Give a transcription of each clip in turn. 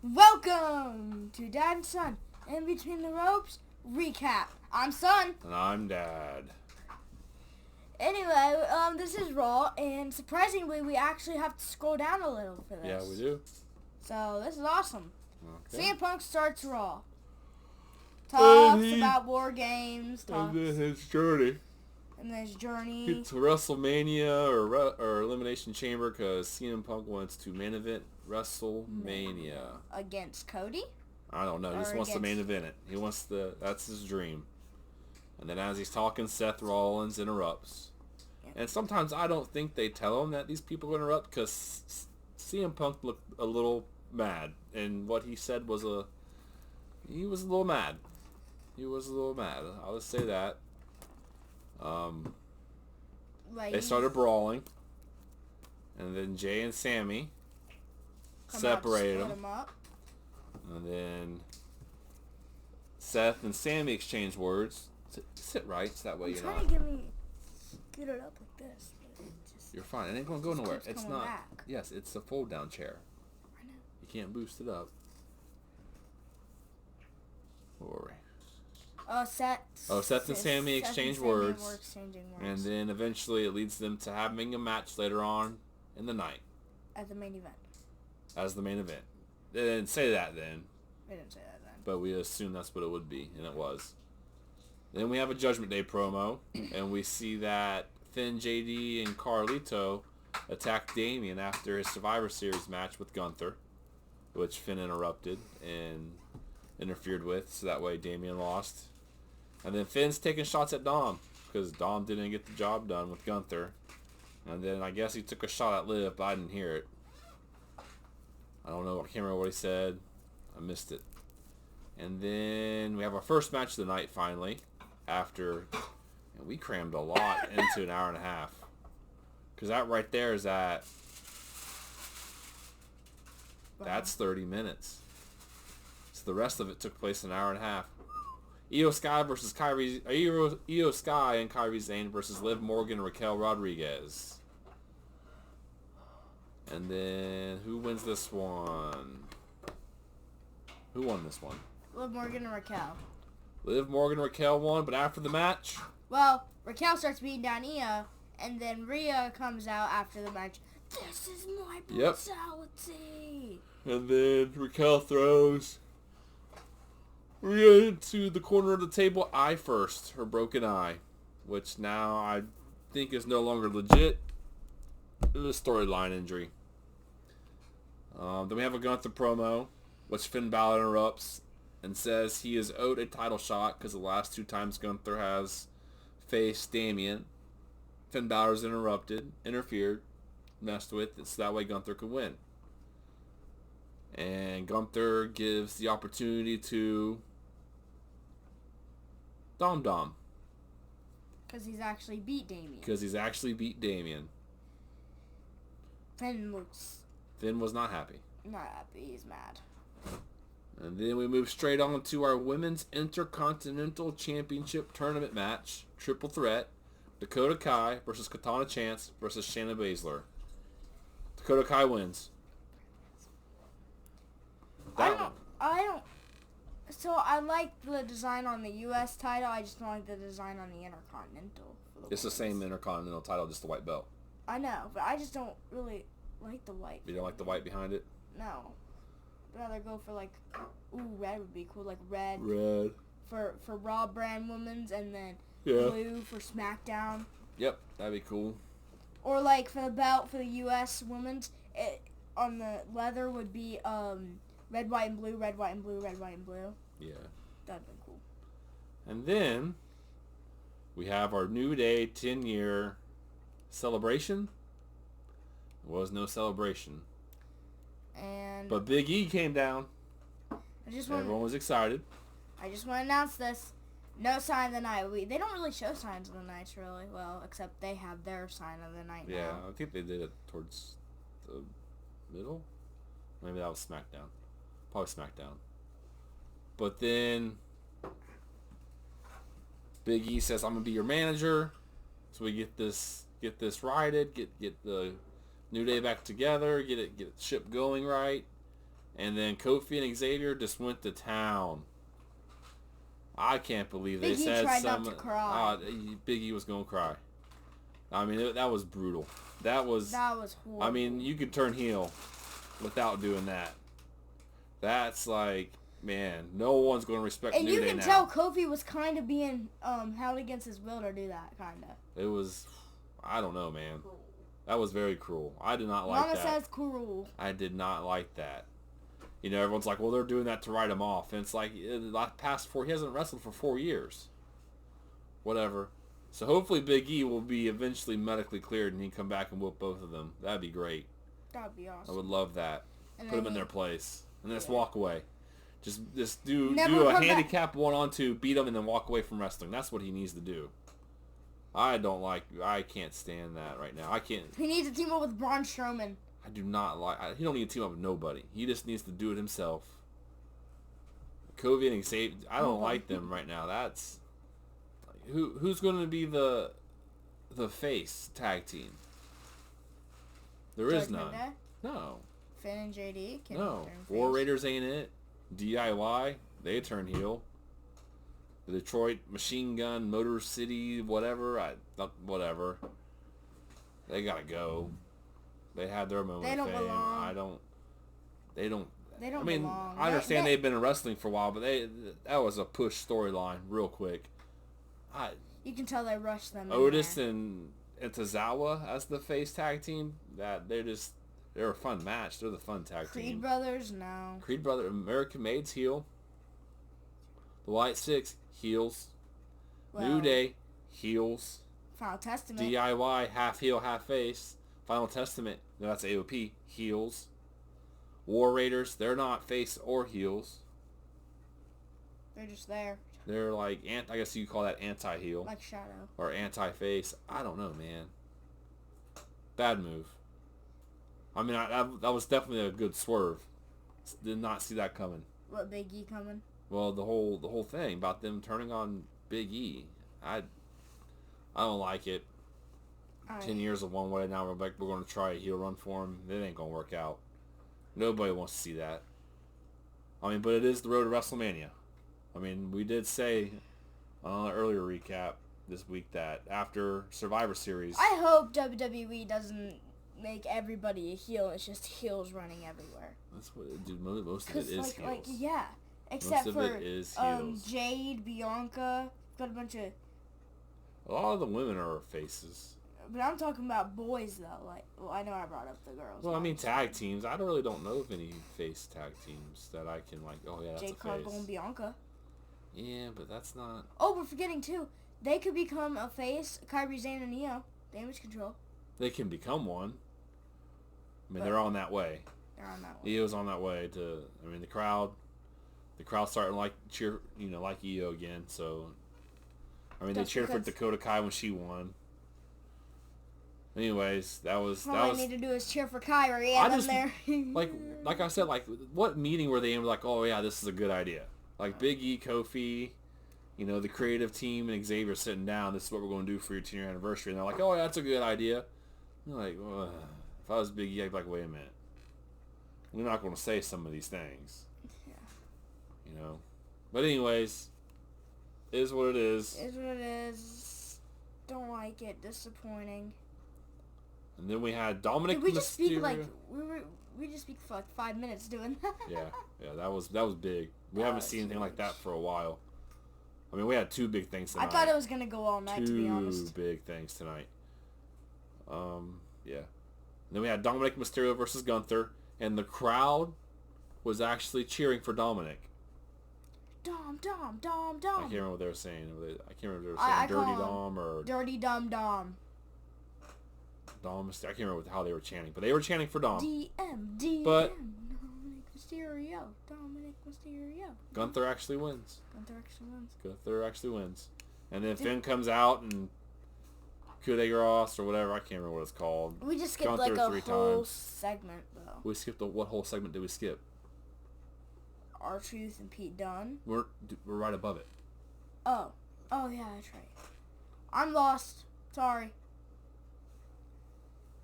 Welcome to Dad&Son. In Between the Ropes recap. I'm Son. And I'm Dad. Anyway, this is Raw, and surprisingly, we actually have to scroll down a little for this. Yeah, we do. So this is awesome. Okay. CM Punk starts Raw. Talks he- about war games. Talks, And then his journey. and his journey. It's WrestleMania or Elimination Chamber because CM Punk wants to main event WrestleMania. Against Cody. I don't know. He just Or wants to main against- event it. He wants the. That's his dream. And then as he's talking, Seth Rollins interrupts. Yeah. And sometimes I don't think they tell him that these people interrupt because CM Punk looked a little mad. And what he said was he was a little mad. He was a little mad. I'll just say that. They started brawling. And then Jay and Sammy separated them. Up. And then Seth and Sammy exchanged words. Sit right, so that way you're not. Trying to get it up like this. But it just, You're fine. It ain't gonna go just nowhere. keeps It's coming not. back. Yes, it's a fold down chair. I know. You can't boost it up. Where were we? Seth and Sammy exchange words. Were exchanging words. And then eventually it leads them to having a match later on in the night At the main event. as the main event. They didn't say that then, They didn't say that then. but we assumed that's what it would be, and it was. Then we have a Judgment Day promo, and we see that Finn, JD, and Carlito attack Damian after his Survivor Series match with Gunther, which Finn interrupted and interfered with, so that way Damian lost. And then Finn's taking shots at Dom, because Dom didn't get the job done with Gunther. And then I guess he took a shot at Liv, but I didn't hear it. I don't know. I can't remember what he said. I missed it. And then we have our first match of the night finally. After, and we crammed a lot into an hour and a half. Because that right there is at, that's 30 minutes. So the rest of it took place in an hour and a half. Io Sky versus Io Sky and Kairi Sane versus Liv Morgan and Raquel Rodriguez. And then who wins this one? Who won this one? Liv Morgan and Raquel. Liv Morgan and Raquel won, but after the match, Well, Raquel starts beating down Io, and then Rhea comes out after the match. This is my Yep. brutality. and then Raquel throws Rhea into the corner of the table, eye first, her broken eye, which now I think is no longer legit. It was a storyline injury. Then we have a Gunther promo, which Finn Balor interrupts and says he is owed a title shot because the last two times Gunther has faced Damian, Finn Balor's interfered, messed with it, so that way Gunther could win. And Gunther gives the opportunity to Dom. Because he's actually beat Damian. Because he's actually beat Damian. Finn looks Finn was not happy. not happy. He's mad. And then we move straight on to our Women's Intercontinental Championship Tournament match. Triple threat. Dakota Kai versus Katana Chance versus Shayna Baszler. Dakota Kai wins. I don't. So I like the design on the U.S. title. I just don't like the design on the Intercontinental. It's the same Intercontinental title, just the white belt. I know, but I just don't really like the white. You don't like the white behind it? No. I'd rather go for like, red would be cool. Like red Red. for Raw brand women's, and then Yeah. blue for SmackDown. Yep, that'd be cool. Or like for the belt for the U.S. women's, on the leather would be red, white, and blue, red, white, and blue, red, white, and blue. Yeah. That'd be cool. And then we have our New Day 10-year celebration. There was no celebration. And But Big E came down. I Everyone was excited. just want to announce this. No sign of the night. They don't really show signs of the nights, really. Well, except they have their sign of the night Yeah, now. I think they did it towards the middle. Maybe that was SmackDown. Probably SmackDown. But then Big E says, "I'm gonna be your manager." So we get this righted, get the New Day back together, get it ship going right, And then Kofi and Xavier just went to town. I can't believe they Big E said tried some. not to cry. Big E was gonna cry. I mean, that was brutal. That was horrible. I mean, you could turn heel without doing that. That's like, man, no one's going to respect New Day now. And you can tell Kofi was kind of being held against his will to do that, kind of. It was, I don't know, man. That was very cruel. I did not like that. Mama says cruel. I did not like that. You know, everyone's like, well, they're doing that to write him off. And it's like, he hasn't wrestled for 4 years. Whatever. So hopefully Big E will be eventually medically cleared and he can come back and whoop both of them. That'd be great. That'd be awesome. I would love that. And put them in their place. And then just walk away. Just do Never a handicap 1-on-2, beat them, and then walk away from wrestling. That's what he needs to do. I can't stand that right now. I can't. He needs to team up with Braun Strowman. I do not like. He don't need to team up with nobody. He just needs to do it himself. Kofi and Xavier, I don't like them right now. That's who's going to be the face tag team? There is none. Day? No. Finn and JD can no. turn face. War Raiders ain't it. DIY, they turn heel. The Detroit Machine Gun, Motor City, whatever. Whatever. They gotta go. They had their moment They of don't fame. belong. They don't. They don't I mean, belong. I understand they've been in wrestling for a while, but that was a push storyline real quick. You can tell they rushed them. Otis and Tozawa as the face tag team. They're a fun match. They're the fun tag team. Creed Brothers, no. Creed Brothers, American Maid's heel. The White Six, heels. New Day, heels. Final Testament. DIY, half heel, half face. Final Testament, no, that's AOP, heels. War Raiders, they're not face or heels. They're just there. They're like, I guess you call that anti-heel. Like Shadow. Or anti-face. I don't know, man. Bad move. I mean, that was definitely a good swerve. Did not see that coming. What, Big E coming? Well, the whole thing about them turning on Big E. I don't like it. 10 years of one way, now we're going to try a heel run for him. It ain't going to work out. Nobody wants to see that. I mean, but it is the road to WrestleMania. I mean, we did say on an earlier recap this week that after Survivor Series... I hope WWE doesn't make everybody a heel. It's just heels running everywhere. That's what it, dude. Most of it is heels. Yeah. Except most of for it is heels. Jade, Bianca, got a bunch of... A lot of the women are faces. But I'm talking about boys, though. Like, well, I know I brought up the girls. Well, I mean, tag teams. I really don't know of any face tag teams that I can, like, oh, yeah, that's Jade a face. Cargill and Bianca. Yeah, but that's not... Oh, we're forgetting, too. They could become a face. Kyrie Sane and Neo. Damage Control. They can become one. I mean, they're on that way. They're on that way. EO's on that way to... I mean, the crowd's starting to, like, cheer, like EO again, so... I mean, they cheered for Dakota Kai when she won. Anyways, that was... All I need to do is cheer for Kyrie and I'm there. like I said, like, what meeting were they in? Like, oh, yeah, this is a good idea. Like, Big E, Kofi, the creative team, and Xavier sitting down, this is what we're going to do for your 10-year anniversary. And they're like, oh, yeah, that's a good idea. And they're like, well, if I was Big E, I'd be like, wait a minute. We're not going to say some of these things. Yeah. But anyways, it is what it is. It is what it is. Don't like it. Disappointing. And then we had Dominic Mysterio. We just speak we just speak for like 5 minutes doing that. Yeah, that was big. We haven't seen anything like that for a while. I mean, we had two big things tonight. I thought it was gonna go all night, to be honest. Two big things tonight. Yeah. And then we had Dominic Mysterio versus Gunther, and the crowd was actually cheering for Dominic. Dom. I can't remember what they were saying. I can't remember if they were saying Dirty Dom or... Dirty Dom. Dom. I can't remember how they were chanting, but they were chanting for Dom. DM. But Dominic Mysterio. Gunther actually wins. Gunther actually wins. And then Finn comes out and coup de grace or whatever. I can't remember what it's called. We just skipped Gunther like a whole segment, though. We skipped what whole segment did we skip? R-Truth and Pete Dunne. We're right above it. Oh yeah, that's right. I'm lost. Sorry.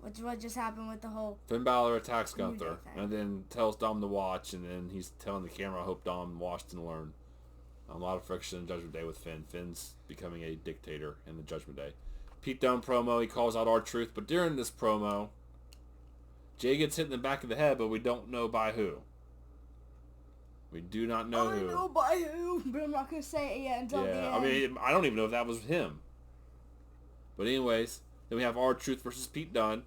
What just happened with the whole... Finn Balor attacks New Day Gunther thing. and then tells Dom to watch, and then he's telling the camera, I hope Dom watched and learned. A lot of friction in Judgment Day with Finn. Finn's becoming a dictator in the Judgment Day. Pete Dunne promo, he calls out R-Truth, but during this promo, Jay gets hit in the back of the head, but we don't know by who. We do not know who. I know by who, but I'm not going to say it yet until the end. I mean, I don't even know if that was him. But anyways, then we have R-Truth versus Pete Dunne.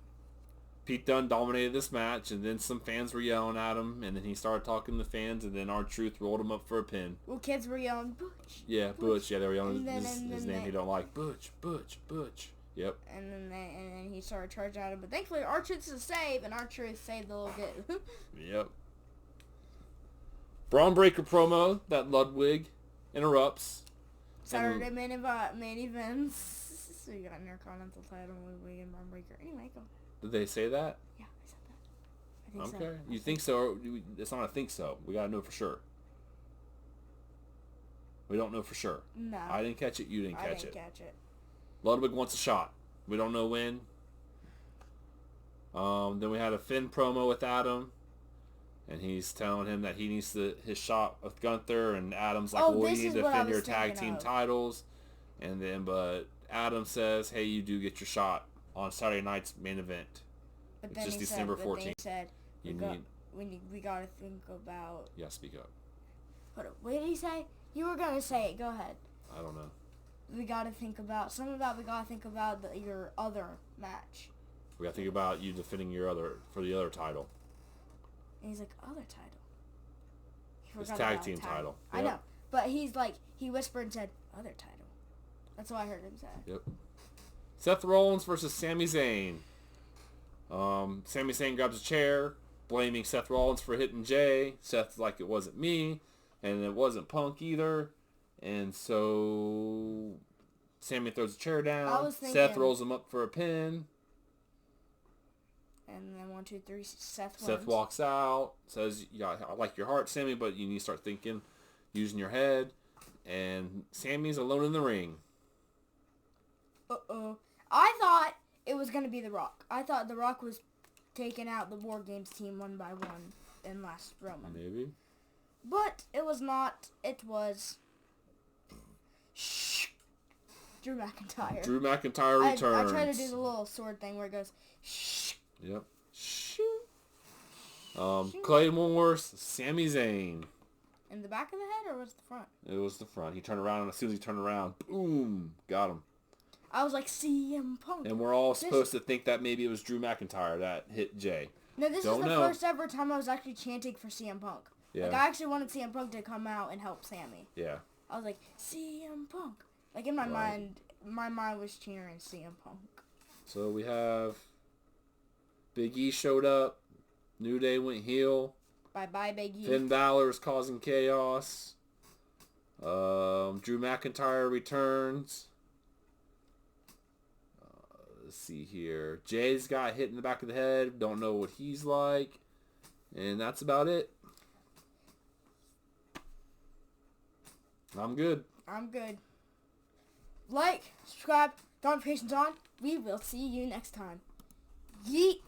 Pete Dunne dominated this match, and then some fans were yelling at him, and then he started talking to the fans, and then R-Truth rolled him up for a pin. Well, kids were yelling, Butch. Yeah, Butch. Yeah, they were yelling his name they, he don't like. Butch, Butch, Butch. Yep. And then he started charging at him, but thankfully R-Truth's a save, and R-Truth saved the little kid. Yep. Braun Breaker promo that Ludwig interrupts. Saturday main events. So you got an Intercontinental title, Ludwig and Braun Breaker. Anyway, go. Did they say that? Yeah, I said that. I think Okay. so. You think so? Or it's not a think so. We gotta know for sure. We don't know for sure. No. I didn't catch it. You didn't I catch didn't it. catch it. Ludwig wants a shot. We don't know when. Then we had a Finn promo with Adam, and he's telling him that he needs his shot with Gunther, and Adam's like, well, you need to defend your tag team titles. And then, but Adam says, hey, you do get your shot on Saturday night's main event. But It's then just he December said, 14th. Said, We gotta think about... Yeah, speak up. What did he say? You were gonna say it. Go ahead. I don't know. We gotta think about your other match. We gotta think about you defending the other title. And he's like, other title? He His forgot tag about team title. I Yep. know. But he's like, he whispered and said, other title. That's what I heard him say. Yep. Seth Rollins versus Sami Zayn. Sami Zayn grabs a chair, blaming Seth Rollins for hitting Jay. Seth's like, it wasn't me, and it wasn't Punk either. And so Sami throws the chair down. Seth rolls him up for a pin. And then 1, 2, 3, Seth wins. Seth walks out, says, yeah, I like your heart, Sami, but you need to start thinking, using your head. And Sami's alone in the ring. Uh-oh. I thought it was going to be The Rock. I thought The Rock was taking out the War Games team one by one in last Roman. Maybe. But it was not. It was... Shh. Drew McIntyre. Drew McIntyre returns. I try to do the little sword thing where it goes... Shh. Yep. Shh. Claymore's Sami Zayn. In the back of the head, or was it the front? It was the front. He turned around, and as soon as he turned around, boom, got him. I was like, CM Punk. And we're all supposed to think that maybe it was Drew McIntyre that hit Jay. No, this is the first ever time I was actually chanting for CM Punk. Yeah. Like, I actually wanted CM Punk to come out and help Sami. Yeah. I was like, CM Punk. Like, in my mind, my mind was cheering CM Punk. So we have Big E showed up. New Day went heel. Bye-bye, Big E. Finn Balor is causing chaos. Drew McIntyre returns. Let's see here. Jay's got hit in the back of the head. Don't know what he's like. And that's about it. I'm good. I'm good. Like, subscribe, notifications on. We will see you next time. Yeet.